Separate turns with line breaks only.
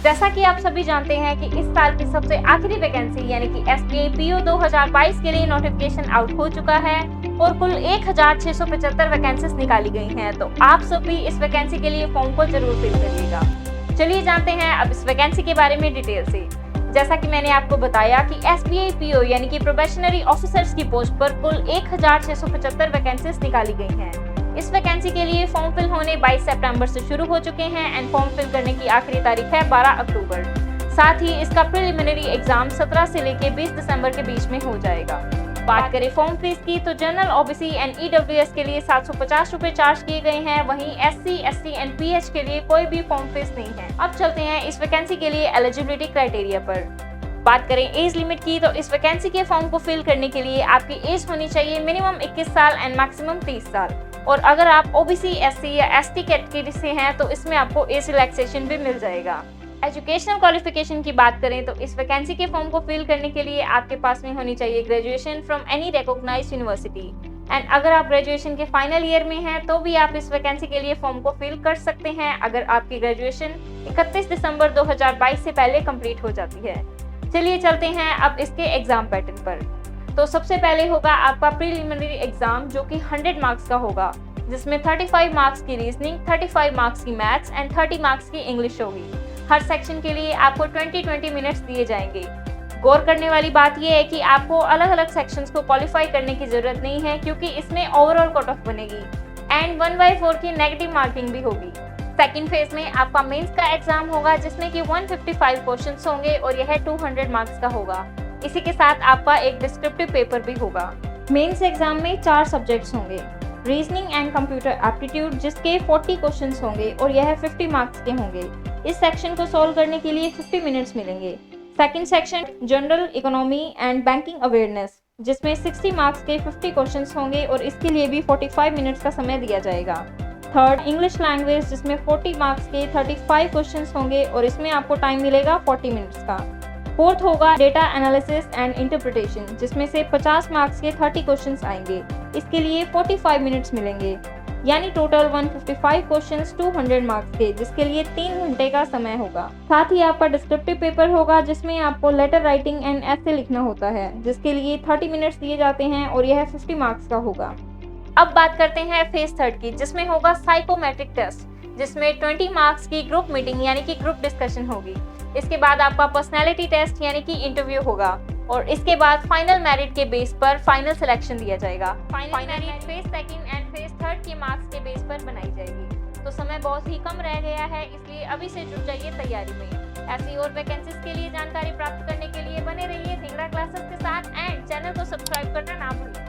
जैसा कि आप सभी जानते हैं कि इस साल की सबसे आखिरी वैकेंसी यानी कि एसबीआई पीओ 2022 के लिए नोटिफिकेशन आउट हो चुका है और कुल 1675 वैकेंसीज निकाली गई हैं। तो आप सब भी इस वैकेंसी के लिए फॉर्म को जरूर फिल करिएगा। चलिए जानते हैं अब इस वैकेंसी के बारे में डिटेल से। जैसा कि मैंने आपको बताया कि एसबीआई पीओ यानी कि प्रोबेशनरी ऑफिसर्स की पोस्ट पर कुल 1675 वैकेंसीज निकाली गई हैं। इस वैकेंसी के लिए फॉर्म फिल होने 22 सितंबर से शुरू हो चुके हैं एंड फॉर्म फिल करने की आखिरी तारीख है 12 अक्टूबर। साथ ही इसका प्रिलिमिनरी एग्जाम 17 से लेकर 20 दिसंबर के बीच में हो जाएगा। बात करें फॉर्म फीस की तो जनरल ओबीसी एंड ईडब्ल्यूएस के लिए 750 रुपए चार्ज किए गए हैं, वहीं एससी, एसटी एंड पीएच के लिए कोई भी फॉर्म फीस नहीं है। अब चलते हैं इस वैकेंसी के लिए एलिजिबिलिटी क्राइटेरिया पर। बात करें एज लिमिट की तो इस वैकेंसी के फॉर्म को फिल करने के लिए आपकी एज होनी चाहिए मिनिमम 21 साल एंड मैक्सिमम 30 साल। और अगर आप ओबीसी, एससी या एसटी कैटेगरी से हैं तो इसमें आपको एज रिलैक्सेशन भी मिल जाएगा। एजुकेशनल क्वालिफिकेशन की बात करें तो इस वैकेंसी के फॉर्म को फिल करने के लिए आपके पास में होनी चाहिए graduation from any recognised university and अगर आप ग्रेजुएशन के फाइनल ईयर में हैं तो भी आप इस वैकेंसी के लिए फॉर्म को फिल कर सकते हैं अगर आपकी ग्रेजुएशन 31 दिसंबर 2022 से पहले कंप्लीट हो जाती है। चलिए चलते हैं अब इसके एग्जाम पैटर्न पर। तो सबसे पहले होगा आपका प्रीलिमिनरी एग्जाम जो कि 100 मार्क्स का होगा, जिसमें 35 मार्क्स की रीजनिंग, 35 मार्क्स की मैथ्स एंड 30 मार्क्स की इंग्लिश होगी। हर सेक्शन के लिए आपको 20-20 मिनट्स दिए जाएंगे। गौर करने वाली बात यह है कि आपको अलग अलग सेक्शंस को क्वालिफाई करने की जरूरत नहीं है क्योंकि इसमें ओवरऑल कट ऑफ बनेगी एंड 1/4 की नेगेटिव मार्किंग भी होगी। सेकेंड फेज में आपका मेंस का एग्जाम होगा जिसमें कि 155 क्वेश्चंस होंगे और यह 200 मार्क्स का होगा। इसी के साथ आपका एक डिस्क्रिप्टिव पेपर भी होगा। मेंस एग्जाम में 4 सब्जेक्ट्स होंगे, रीजनिंग एंड कंप्यूटर एप्टीट्यूड जिसके 40 क्वेश्चंस होंगे और यह 50 मार्क्स के होंगे। इस सेक्शन को सॉल्व करने के लिए 50 मिनट्स मिलेंगे। Second section general economy and banking awareness जिसमें 60 मार्क्स के 50 क्वेश्चंस होंगे और इसके लिए भी 45 मिनट्स का समय दिया जाएगा। थर्ड इंग्लिश लैंग्वेज जिसमें 40 मार्क्स के 35 क्वेश्चंस होंगे और इसमें आपको टाइम मिलेगा 40 मिनट्स का। फोर्थ होगा डेटा एनालिसिस एंड इंटरप्रिटेशन जिसमें से 50 मार्क्स के 30 क्वेश्चंस आएंगे, इसके लिए 45 मिनट्स मिलेंगे, यानी टोटल 155 क्वेश्चंस 200 मार्क्स के जिसके लिए 3 घंटे का समय होगा। साथ ही आपका डिस्क्रिप्टिव पेपर होगा जिसमें आपको लेटर राइटिंग एंड ऐसे लिखना होता है जिसके लिए 30 मिनट्स दिए जाते हैं और यह 50 मार्क्स का होगा। अब बात करते हैं फेज थर्ड की जिसमें होगा साइकोमेट्रिक टेस्ट जिसमें 20 मार्क्स की ग्रुप मीटिंग यानी कि ग्रुप डिस्कशन होगी। इसके बाद आपका पर्सनैलिटी टेस्ट यानी कि इंटरव्यू होगा और इसके बाद फाइनल मेरिट के बेस पर फाइनल सिलेक्शन दिया जाएगा। Final merit phase second and phase third के मार्क्स के बेस पर बनाई जाएगी। तो समय बहुत ही कम रह गया है, इसलिए अभी से जुट जाइए तैयारी में। ऐसी और वैकेंसीज के लिए जानकारी प्राप्त करने के लिए बने रहिए धिंगड़ा क्लासेस के साथ एंड चैनल को सब्सक्राइब करना ना भूलें।